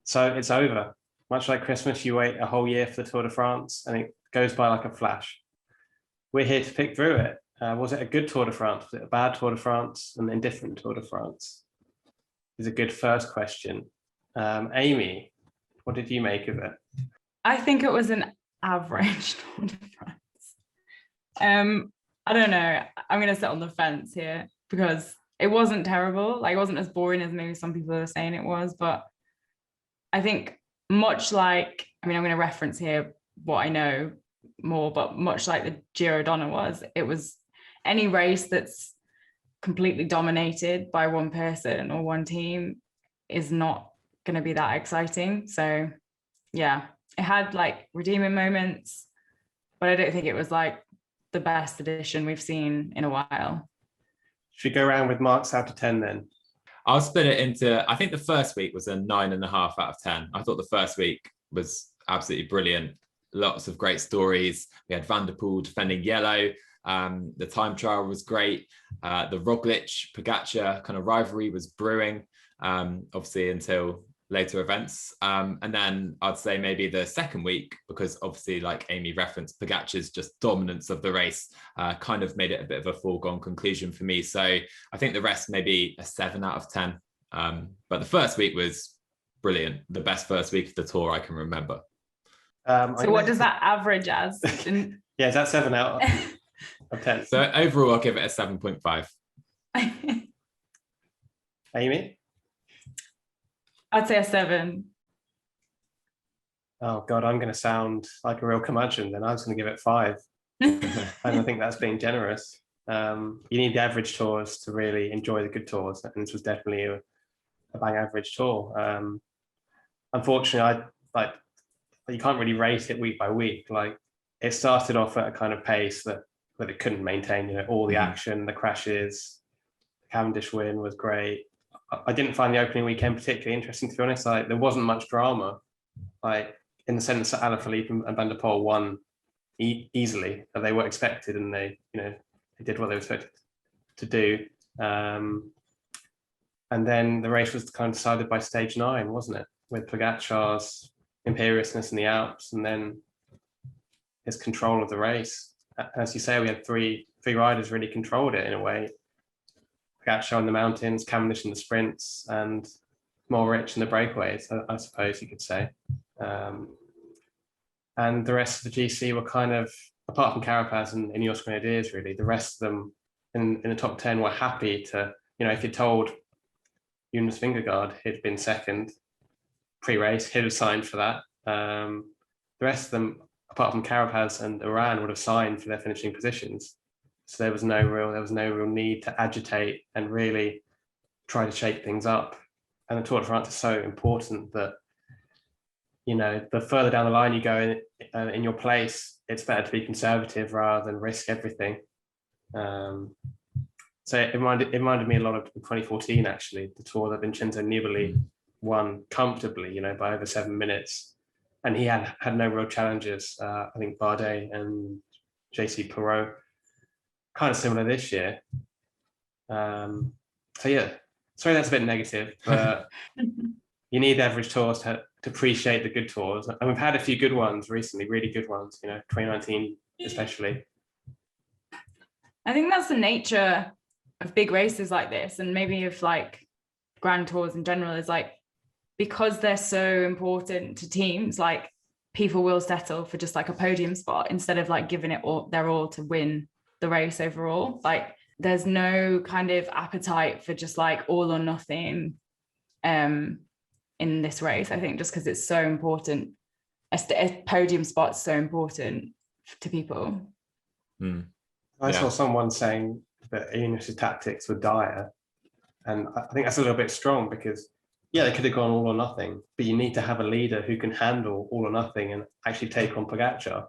So it's over. Much like Christmas, you wait a whole year for the Tour de France and it goes by like a flash. We're here to pick through it. Was it a good Tour de France? Was it a bad Tour de France? An indifferent Tour de France? Is a good first question. Amy, what did you make of it? I think it was an average Tour de France. I don't know. I'm going to sit on the fence here because it wasn't terrible. Like, it wasn't as boring as maybe some people are saying it was, but I think much like, I'm going to reference here what I know more, but much like the Giro Donna was, it was any race that's completely dominated by one person or one team is not going to be that exciting. So yeah, it had like redeeming moments, but I don't think it was like the best edition we've seen in a while. Should we go around with marks out of 10 then? I'll split it into, I think the first week was a 9.5 out of 10. I thought the first week was absolutely brilliant. Lots of great stories. We had Van der Poel defending yellow. The time trial was great. The Roglic-Pogacar kind of rivalry was brewing, obviously until later events. And then I'd say maybe the second week, because obviously like Amy referenced, Pogacar's just dominance of the race kind of made it a bit of a foregone conclusion for me. So I think the rest maybe a 7 out of 10. But the first week was brilliant. The best first week of the Tour I can remember. So what does that average as? Yeah, is that 7 out of 10? So overall, I'll give it a 7.5. Amy? I'd say a 7. Oh God, I'm going to sound like a real curmudgeon. Then I was going to give it 5. And I think that's being generous. You need the average tours to really enjoy the good tours, and this was definitely a bang average tour. Unfortunately, you can't really rate it week by week. Like, it started off at a kind of pace that it couldn't maintain. All the action, the crashes. The Cavendish Win was great. I didn't find the opening weekend particularly interesting, to be honest. Like, there wasn't much drama, like in the sense that Alaphilippe and Van der Poel won easily. They were expected, and they did what they were expected to do. And then the race was kind of decided by stage 9, wasn't it? With Pogacar's imperiousness in the Alps, and then his control of the race. As you say, we had three riders really controlled it in a way. Pogacar in the mountains, Cavendish in the sprints, and Mohoric in the breakaways, I suppose you could say. And the rest of the GC were kind of, apart from Carapaz and Ineos Grenadiers, really, the rest of them in the top 10 were happy to, if you told Jonas Vingegaard he'd been second pre-race, he'd have signed for that. The rest of them, apart from Carapaz and Iran, would have signed for their finishing positions. So there was no real need to agitate and really try to shake things up. And the Tour de France is so important that, the further down the line you go in your place, it's better to be conservative rather than risk everything. So it reminded me a lot of 2014, actually, the Tour that Vincenzo Nibali won comfortably, by over 7 minutes. And he had no real challenges. I think Bardet and JC Perot, kind of similar this year. So yeah, sorry that's a bit negative, but you need average tours to appreciate the good tours. And we've had a few good ones recently, really good ones, 2019 especially. I think that's the nature of big races like this, and maybe of like grand tours in general, is like, because they're so important to teams, like people will settle for just like a podium spot instead of like giving it their all to win the race overall. Like, there's no kind of appetite for just like all or nothing in this race, I think, just because it's so important. A podium spot's so important to people. I saw someone saying that Ineos' tactics were dire, and I think that's a little bit strong, because they could have gone all or nothing, but you need to have a leader who can handle all or nothing and actually take on Pogacar.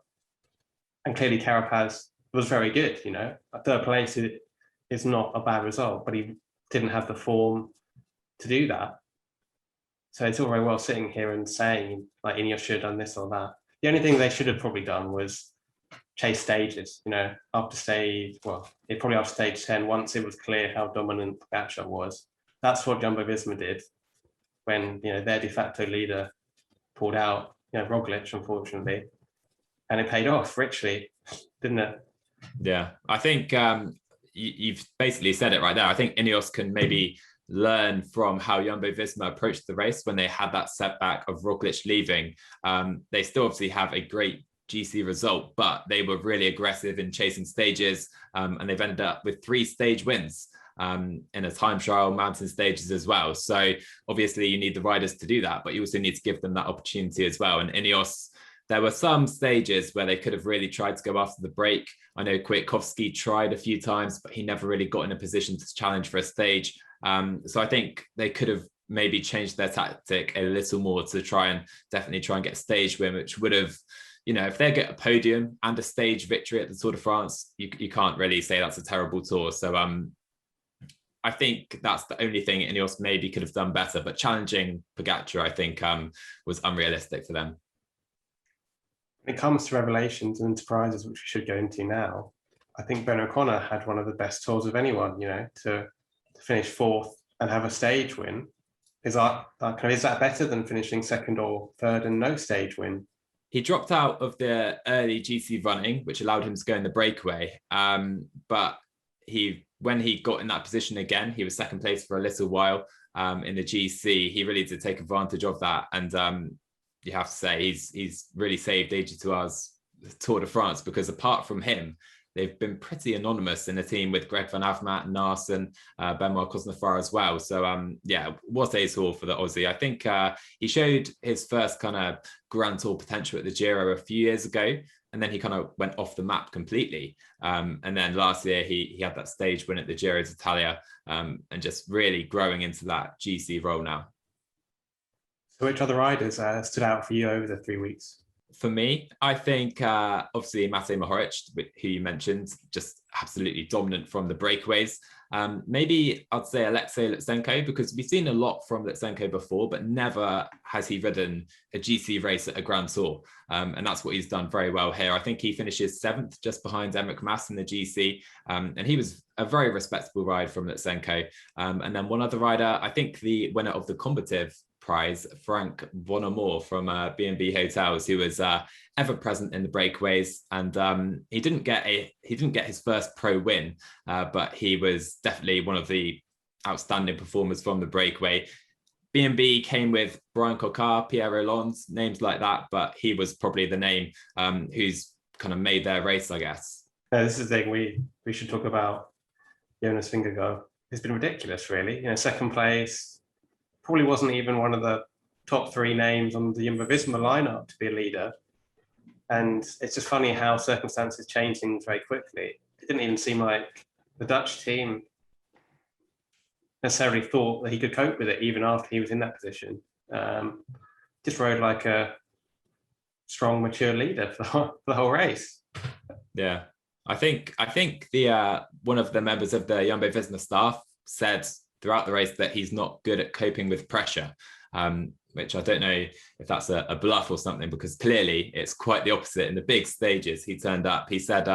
And clearly Carapaz was very good, A third place is not a bad result, but he didn't have the form to do that. So it's all very well sitting here and saying like Ineos should have done this or that. The only thing they should have probably done was chase stages, after stage 10, once it was clear how dominant Pogacar was. That's what Jumbo-Visma did when their de facto leader pulled out, Roglic, unfortunately, and it paid off richly, didn't it? Yeah, I think you've basically said it right there. I think Ineos can maybe learn from how Jumbo-Visma approached the race when they had that setback of Roglic leaving. They still obviously have a great GC result, but they were really aggressive in chasing stages, and they've ended up with 3 stage wins in a time trial, mountain stages as well. So obviously you need the riders to do that, but you also need to give them that opportunity as well. And Ineos, there were some stages where they could have really tried to go after the break. I know Kwiatkowski tried a few times, but he never really got in a position to challenge for a stage. So I think they could have maybe changed their tactic a little more to definitely try and get a stage win, which would have, if they get a podium and a stage victory at the Tour de France, you can't really say that's a terrible tour. So I think that's the only thing Ineos maybe could have done better, but challenging Pogacar, I think, was unrealistic for them. When it comes to revelations and surprises, which we should go into now, I think Ben O'Connor had one of the best tours of anyone, to finish 4th and have a stage win. Is that better than finishing 2nd or 3rd and no stage win? He dropped out of the early GC running, which allowed him to go in the breakaway. But when he got in that position again, he was 2nd place for a little while in the GC. He really did take advantage of that. And you have to say he's really saved AG2R's Tour de France, because apart from him, they've been pretty anonymous in the team with Greg Van Avermaet, Narsen, Benoit Cosnefroid as well. So was a tour for the Aussie. I think he showed his first kind of Grand Tour potential at the Giro a few years ago, and then he kind of went off the map completely. And then last year he had that stage win at the Giro d'Italia, and just really growing into that GC role now. So which other riders stood out for you over the 3 weeks? For me, I think obviously Matej Mohoric, who you mentioned, just absolutely dominant from the breakaways. Maybe I'd say Alexei Lutsenko, because we've seen a lot from Lutsenko before, but never has he ridden a GC race at a Grand Tour. And that's what he's done very well here. I think he finishes 7th, just behind Emmerich Mas in the GC. And he was a very respectable ride from Lutsenko. And then one other rider, I think the winner of the combative prize, Frank Bonamore from B&B Hotels, who was ever present in the breakaways, and he didn't get his first pro win, but he was definitely one of the outstanding performers from the breakaway. B&B came with Brian Coquard, Pierre Rolland, names like that, but he was probably the name who's kind of made their race, I guess. This is the thing we should talk about. Jonas Vingegaard. It's been ridiculous, really. 2nd place. Probably wasn't even one of the top 3 names on the Jumbo-Visma lineup to be a leader. And it's just funny how circumstances change things very quickly. It didn't even seem like the Dutch team necessarily thought that he could cope with it, even after he was in that position. Just rode like a strong, mature leader for the whole race. Yeah, I think the one of the members of the Jumbo-Visma staff said throughout the race that he's not good at coping with pressure, which I don't know if that's a bluff or something, because clearly it's quite the opposite. In the big stages, he turned up. He said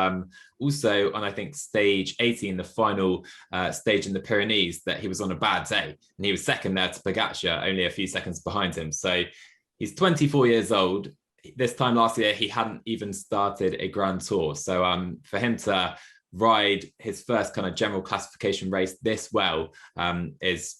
also on, I think, stage 18, the final stage in the Pyrenees, that he was on a bad day, and he was 2nd there to Pogacar, only a few seconds behind him. So he's 24 years old. This time last year, he hadn't even started a Grand Tour. So for him to ride his first kind of general classification race this well is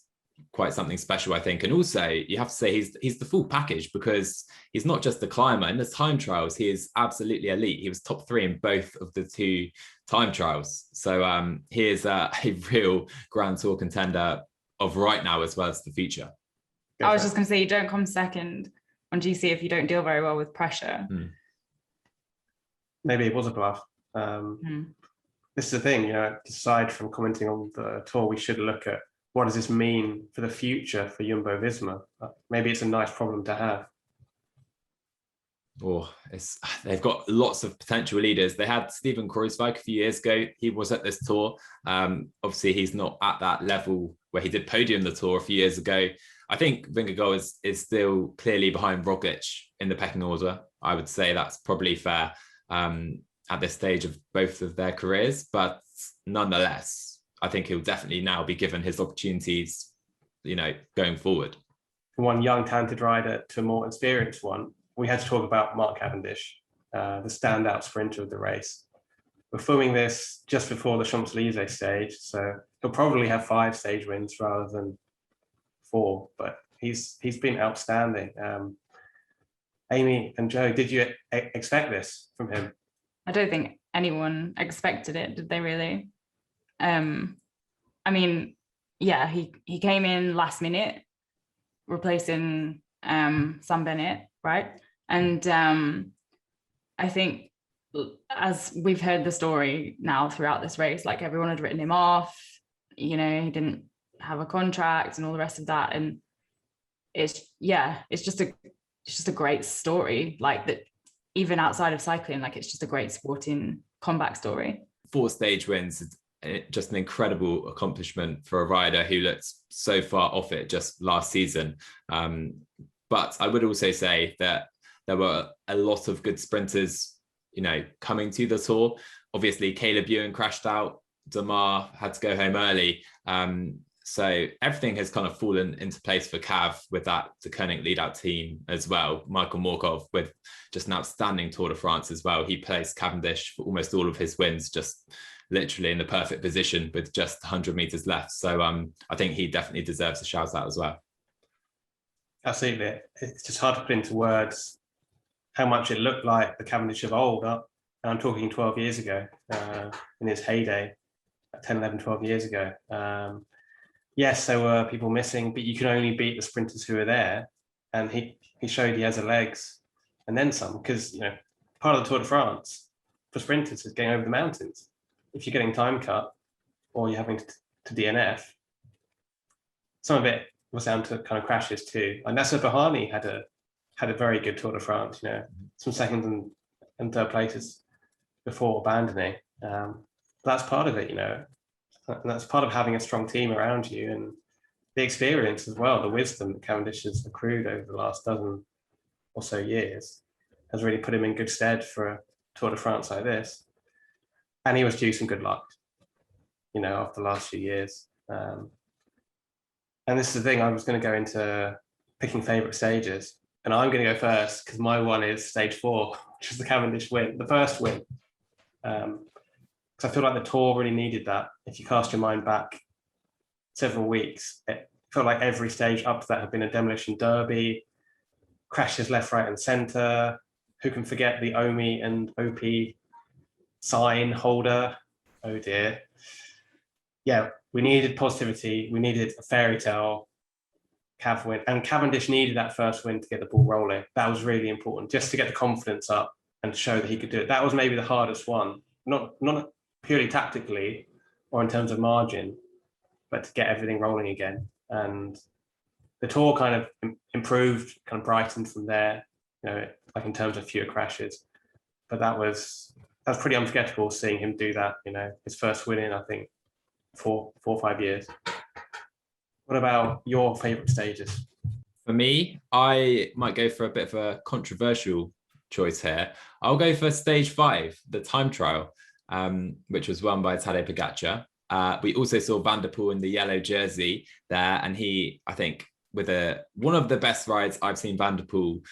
quite something special, I think. And also you have to say he's the full package, because he's not just a climber. In the time trials, he is absolutely elite. He was top 3 in both of the 2 time trials. So he is a real Grand Tour contender of right now as well as the future. I was just going to say, you don't come 2nd on GC if you don't deal very well with pressure. Maybe it was a bluff. This is the thing, aside from commenting on the tour, we should look at what does this mean for the future for Jumbo-Visma. Maybe it's a nice problem to have. They've got lots of potential leaders. They had Steven Kruijswijk a few years ago. He was at this tour. Obviously, he's not at that level where he did podium the tour a few years ago. I think Vingegaard is still clearly behind Roglic in the pecking order. I would say that's probably fair at this stage of both of their careers, but nonetheless, I think he'll definitely now be given his opportunities, going forward. one young talented rider to a more experienced one, we had to talk about Mark Cavendish, the standout sprinter of the race. We're filming this just before the Champs-Élysées stage, so he'll probably have 5 stage wins rather than 4, but he's been outstanding. Amy and Joe, did you expect this from him? I don't think anyone expected it, did they really? I mean, yeah, he came in last minute, replacing Sam Bennett, right? And I think, as we've heard the story now throughout this race, like everyone had written him off, you know, he didn't have a contract and all the rest of that. And it's just a great story, like that, even outside of cycling, like it's just a great sporting comeback story. 4 stage wins, just an incredible accomplishment for a rider who looked so far off it just last season. But I would also say that there were a lot of good sprinters, you know, coming to the Tour. Obviously, Caleb Ewan crashed out. Damar had to go home early. So everything has kind of fallen into place for Cav with that De Koning lead-out team as well. Michael Morkov with just an outstanding Tour de France as well. He placed Cavendish for almost all of his wins, just literally in the perfect position with just 100 meters left. So I think he definitely deserves a shout out as well. Absolutely. It's just hard to put into words how much it looked like the Cavendish of old. And I'm talking 12 years ago, in his heyday, 10, 11, 12 years ago. Yes, there were people missing, but you can only beat the sprinters who are there. And he showed he has the legs and then some, because, you know, part of the Tour de France for sprinters is getting over the mountains. If you're getting time cut or you're having to DNF, some of it was down to kind of crashes too. And Nasser Bahani had a very good Tour de France, you know, some second and third places before abandoning. That's part of it, you know, and that's part of having a strong team around you, and the experience as well, the wisdom that Cavendish has accrued over the last dozen or so years has really put him in good stead for a Tour de France like this. And he was due some good luck, you know, after the last few years. And this is the thing, I was going to go into picking favourite stages, and I'm going to go first because my one is stage 4, which is the Cavendish Win, the first win. Because I feel like the Tour really needed that. If you cast your mind back several weeks, it felt like every stage up to that had been a demolition derby, crashes left, right, and centre. Who can forget the Omi and OP sign holder? Oh dear. Yeah, we needed positivity. We needed a fairy tale Cav win, and Cavendish needed that first win to get the ball rolling. That was really important, just to get the confidence up and show that he could do it. That was maybe the hardest one, not purely tactically or in terms of margin, but to get everything rolling again. And the Tour kind of improved, kind of brightened from there, you know, like in terms of fewer crashes. But that was pretty unforgettable, seeing him do that, you know, his first win in, I think, 4 or 5 years. What about your favourite stages? For me, I might go for a bit of a controversial choice here. I'll go for stage 5, the time trial, which was won by Tadej Pogacar. We also saw Van der Poel in the yellow jersey there, and he, I think, with one of the best rides I've seen Van der Poel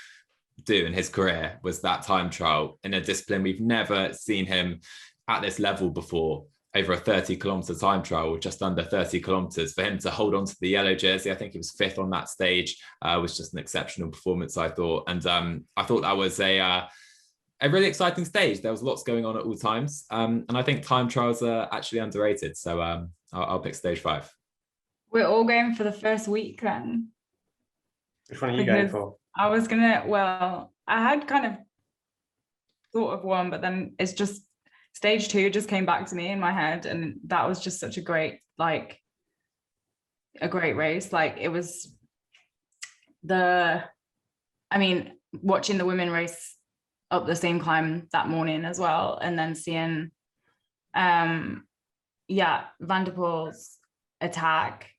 do in his career was that time trial in a discipline we've never seen him at this level before. Over a 30-kilometer time trial, just under 30 kilometers, for him to hold on to the yellow jersey. I think he was 5th on that stage. Was just an exceptional performance, I thought. And I thought that was a really exciting stage. There was lots going on at all times. And I think time trials are actually underrated. So I'll pick stage 5. We're all going for the first week then. Which one are you going for? I had kind of thought of one, but then it's just stage 2 just came back to me in my head, and that was just such a great race. Like, it was watching the women race up the same climb that morning as well, and then seeing Van der Poel's attack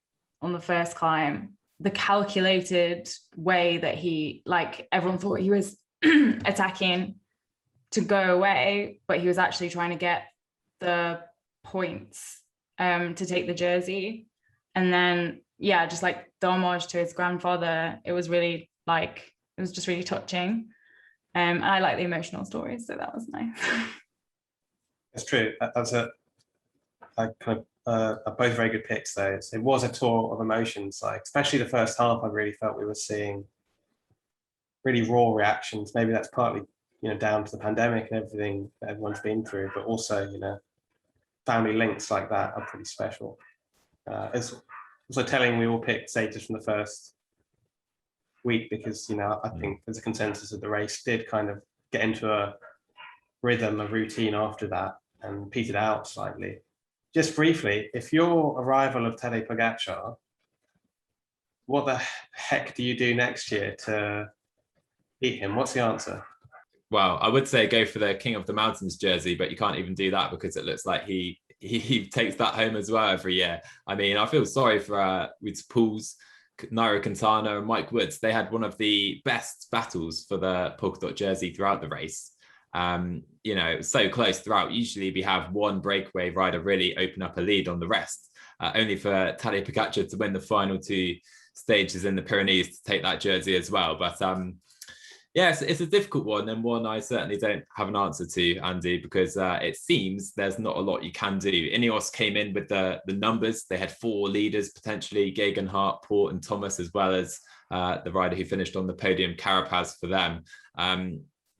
on the first climb, the calculated way that he, like, everyone thought he was attacking to go away, but he was actually trying to get the points to take the jersey. And then yeah, just like the homage to his grandfather. It was really like, it was just really touching. And I like the emotional stories, so that was nice. It's true. That's a kind of are both very good picks though. It was a tour of emotions, like especially the first half. I really felt we were seeing really raw reactions. Maybe that's partly, down to the pandemic and everything that everyone's been through, but also, family links like that are pretty special. It's also telling we all picked Satis from the first week because, I think there's a consensus that the race did kind of get into a rhythm, a routine after that and petered out slightly. Just briefly, if you're a rival of Tadej Pogacar, what the heck do you do next year to beat him? What's the answer? Well, I would say go for the King of the Mountains jersey, but you can't even do that because it looks like he takes that home as well every year. I mean, I feel sorry for with Pools, Nairo Quintana and Mike Woods. They had one of the best battles for the polka dot jersey throughout the race. It was so close throughout. Usually we have one breakaway rider really open up a lead on the rest, only for Tadej Pogacar to win the final 2 stages in the Pyrenees to take that jersey as well. But yes, it's a difficult one, and one I certainly don't have an answer to, Andy, because it seems there's not a lot you can do. Ineos came in with the numbers. They had 4 leaders, potentially Geoghegan Hart, Port and Thomas, as well as the rider who finished on the podium, Carapaz, for them.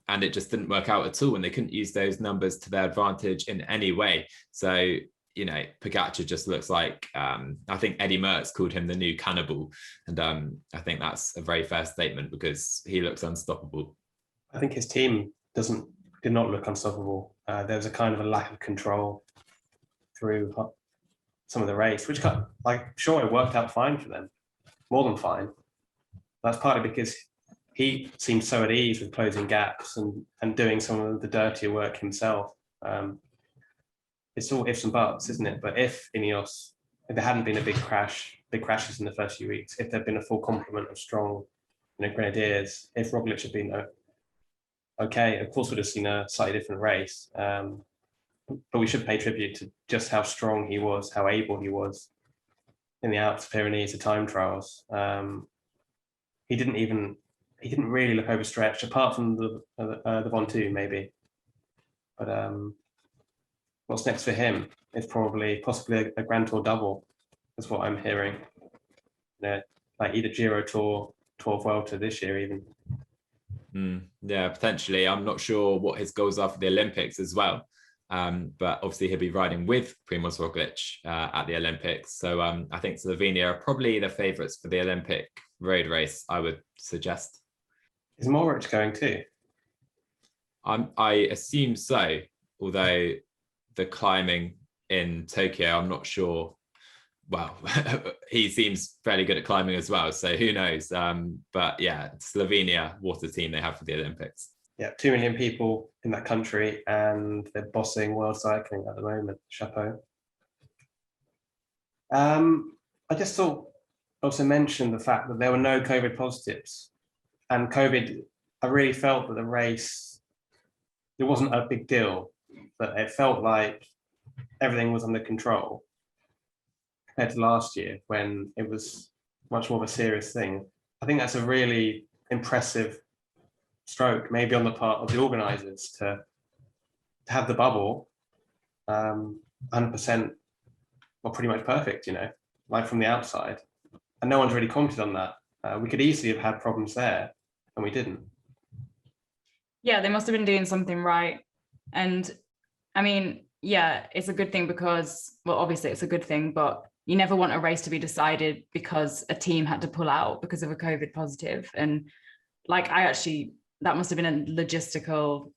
And it just didn't work out at all, and they couldn't use those numbers to their advantage in any way. So, Pogacar just looks like, I think Eddie Merckx called him the new cannibal. And I think that's a very fair statement because he looks unstoppable. I think his team did not look unstoppable. There was a kind of a lack of control through some of the race, which sure, it worked out fine for them, more than fine. That's partly because he seemed so at ease with closing gaps and doing some of the dirtier work himself. It's all ifs and buts, isn't it? But if Ineos, if there hadn't been a big crashes in the first few weeks, if there'd been a full complement of strong, grenadiers, if Roglic had been okay, of course we'd have seen a slightly different race. But we should pay tribute to just how strong he was, how able he was in the Alps, Pyrenees, the time trials. He didn't really look overstretched, apart from the Ventoux maybe. But what's next for him is possibly a Grand Tour double, is what I'm hearing. Like either Giro Tour, Tour Vuelta this year even. Yeah, potentially. I'm not sure what his goals are for the Olympics as well. But obviously he'll be riding with Primož Roglic at the Olympics. So I think Slovenia are probably the favourites for the Olympic road race, I would suggest. Is Mohoric going too? I assume so, although the climbing in Tokyo, I'm not sure. Well, he seems fairly good at climbing as well, so who knows? But yeah, Slovenia, what a team they have for the Olympics. Yeah, 2 million people in that country, and they're bossing world cycling at the moment. Chapeau. I just thought also mention the fact that there were no COVID positives, and COVID, I really felt that the race, it wasn't a big deal, but it felt like everything was under control compared to last year when it was much more of a serious thing. I think that's a really impressive stroke, maybe on the part of the organisers, to have the bubble 100%, well, pretty much perfect, like from the outside. And no one's really commented on that. We could easily have had problems there, and we didn't. Yeah, they must have been doing something right. And I mean, yeah, it's a good thing because, well, obviously it's a good thing, but you never want a race to be decided because a team had to pull out because of a COVID positive. And that must have been a logistical,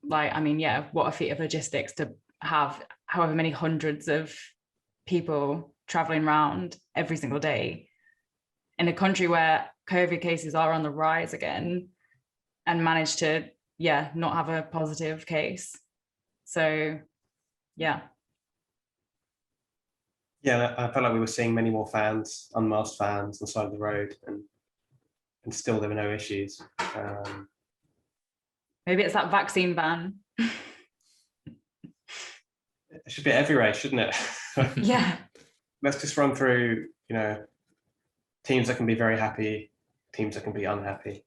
what a feat of logistics to have however many hundreds of people traveling around every single day in a country where COVID cases are on the rise again, and manage to, not have a positive case. So, yeah. Yeah, I felt like we were seeing many more fans, unmasked fans on the side of the road, and still there were no issues. Maybe it's that vaccine ban. It should be every race, shouldn't it? Yeah. Let's just run through, teams that can be very happy, teams that can be unhappy,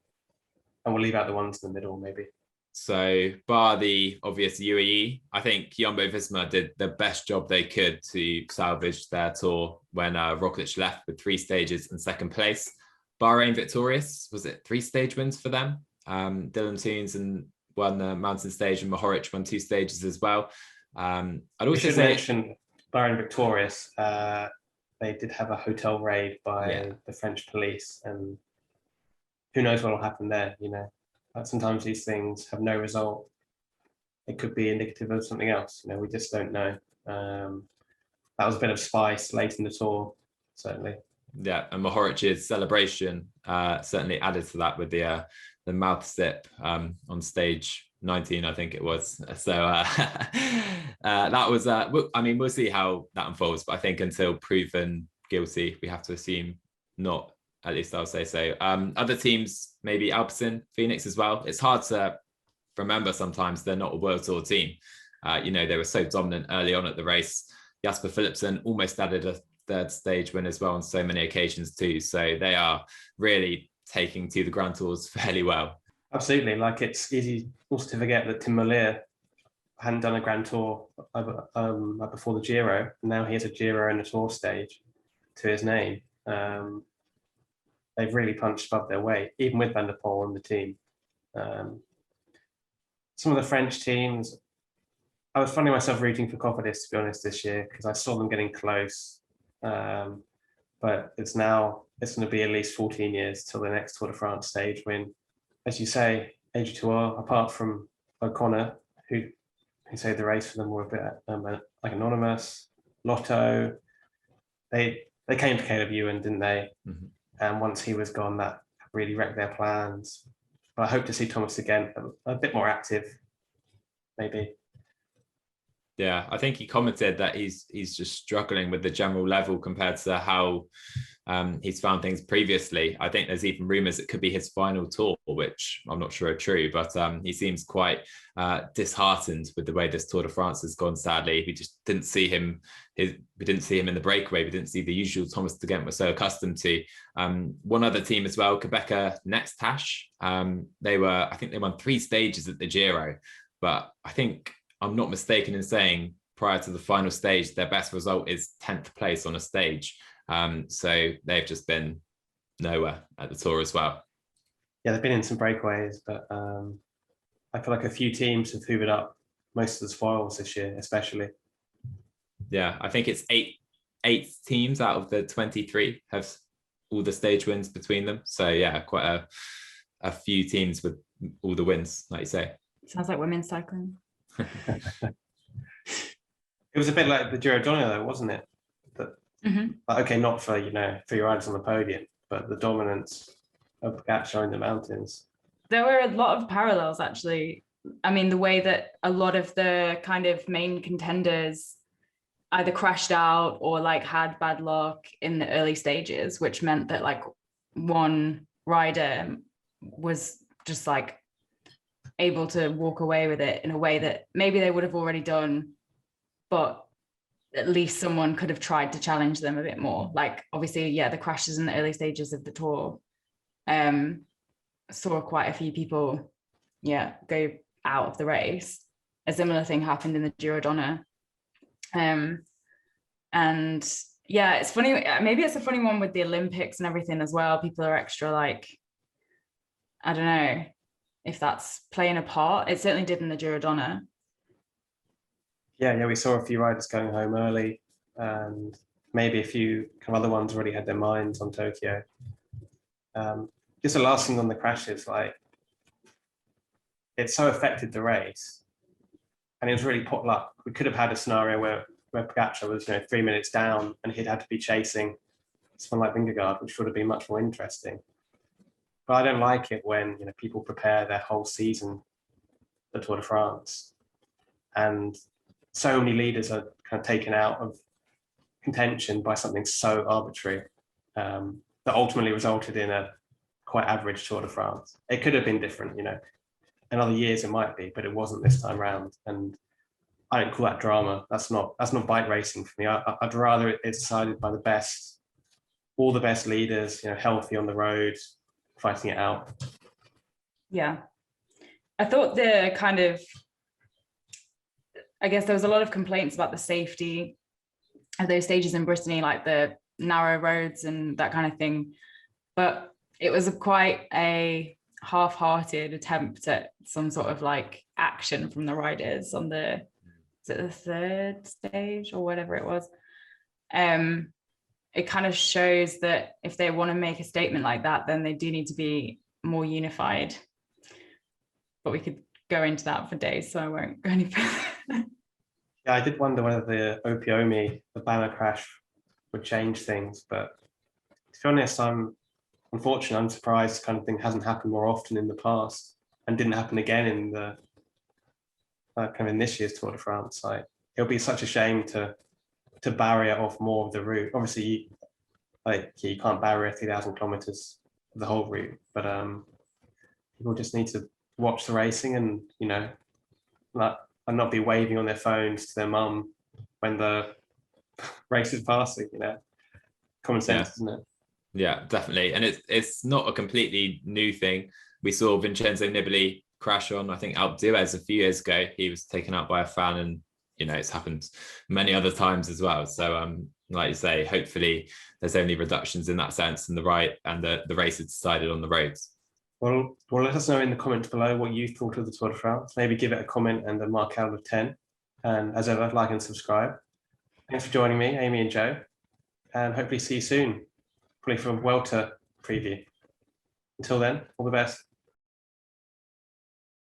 and we'll leave out the ones in the middle maybe. So bar the obvious UAE, I think Jumbo-Visma did the best job they could to salvage their tour when Roglic left with 3 stages and 2nd place. Bahrain victorious, was it 3 stage wins for them? Dylan Teuns won the mountain stage, and Mohoric won 2 stages as well. I'd also mention Bahrain victorious. They did have a hotel raid by the French police, and who knows what will happen there, you know. Sometimes these things have no result. It could be indicative of something else, you know, we just don't know. That was a bit of spice late in the tour, certainly. Yeah, and Mohoric's celebration certainly added to that with the mouth sip on stage 19, I think it was. So that was, I mean, we'll see how that unfolds, but I think until proven guilty, we have to assume not. At least I'll say so. Other teams, maybe Alpecin, Phoenix as well. It's hard to remember sometimes they're not a World Tour team. You know, they were so dominant early on at the race. Jasper Philipsen almost added a 3rd stage win as well on so many occasions too. So they are really taking to the Grand Tours fairly well. Absolutely. Like, it's easy also to forget that Tim Merlier hadn't done a Grand Tour before the Giro. And now he has a Giro and a Tour stage to his name. They've really punched above their weight, even with Van der Poel on the team. Some of the French teams, I was finding myself rooting for Cofidis, to be honest, this year, because I saw them getting close. But it's going to be at least 14 years till the next Tour de France stage win. As you say, AG2R, apart from O'Connor, who saved the race for them, were a bit like anonymous. Lotto, they came for Caleb Ewan, didn't they? Mm-hmm. And once he was gone, that really wrecked their plans. But I hope to see Thomas again, a bit more active, maybe. Yeah, I think he commented that he's just struggling with the general level compared to how he's found things previously. I think there's even rumours it could be his final tour, which I'm not sure are true, but he seems quite disheartened with the way this Tour de France has gone, sadly. We just didn't see him. We didn't see him in the breakaway. We didn't see the usual Thomas de Gent we're so accustomed to. One other team as well, Quebecer Next Hash. I think they won 3 stages at the Giro, but I think I'm not mistaken in saying prior to the final stage, their best result is 10th place on a stage. So they've just been nowhere at the Tour as well. Yeah, they've been in some breakaways, but I feel like a few teams have hoovered up most of the spoils this year, especially. Yeah, I think it's eight teams out of the 23 have all the stage wins between them. So yeah, quite a few teams with all the wins, like you say. Sounds like women's cycling. It was a bit like the Giro d'Onne, though, wasn't it? Okay, not for your riders on the podium, but the dominance of Pogacar in the mountains. There were a lot of parallels, actually. I mean, the way that a lot of the kind of main contenders either crashed out or like had bad luck in the early stages, which meant that like one rider was just like able to walk away with it in a way that maybe they would have already done, but at least someone could have tried to challenge them a bit more. Like, obviously, yeah, the crashes in the early stages of the Tour saw quite a few people, go out of the race. A similar thing happened in the Giro d'Onne. And yeah, it's funny. Maybe it's a funny one with the Olympics and everything as well. People are extra like, I don't know if that's playing a part. It certainly did in the Giro d'Onne. Yeah, we saw a few riders going home early, and maybe a few kind of other ones already had their minds on Tokyo. Just the last thing on the crashes, like, it so affected the race, and it was really pot luck. We could have had a scenario where Pogacar was 3 minutes down and he'd had to be chasing someone like Vingegaard, which would have been much more interesting. But I don't like it when people prepare their whole season, the Tour de France, and so many leaders are kind of taken out of contention by something so arbitrary that ultimately resulted in a quite average Tour de France. It could have been different, in other years it might be, but it wasn't this time round. And I don't call that drama. That's not bike racing for me. I'd rather it's decided by the best all the best leaders, healthy on the road, fighting it out. Yeah. I thought I guess there was a lot of complaints about the safety of those stages in Brittany, like the narrow roads and that kind of thing. But it was quite a half-hearted attempt at some sort of like action from the riders on the third stage or whatever it was. It kind of shows that if they want to make a statement like that, then they do need to be more unified. But we could go into that for days, so I won't go any further. Yeah, I did wonder whether the Opiomi, the banner crash, would change things, but to be honest, I'm surprised this kind of thing hasn't happened more often in the past and didn't happen again in the kind of in this year's Tour de France. Like, it'll be such a shame to barrier off more of the route. Obviously, you can't barrier 3,000 kilometers of the whole route, but people just need to watch the racing and not be waving on their phones to their mum when the race is passing. Common sense, isn't it? Yeah, definitely. And it's not a completely new thing. We saw Vincenzo Nibali crash on, I think, Alpe d'Huez a few years ago. He was taken out by a fan, and it's happened many other times as well. So like you say, hopefully there's only reductions in that sense, and the race is decided on the roads. Well, let us know in the comments below what you thought of the Tour de France. Maybe give it a comment and a mark out of 10. And as ever, like and subscribe. Thanks for joining me, Amy and Joe. And hopefully see you soon, probably for a Welter preview. Until then, all the best.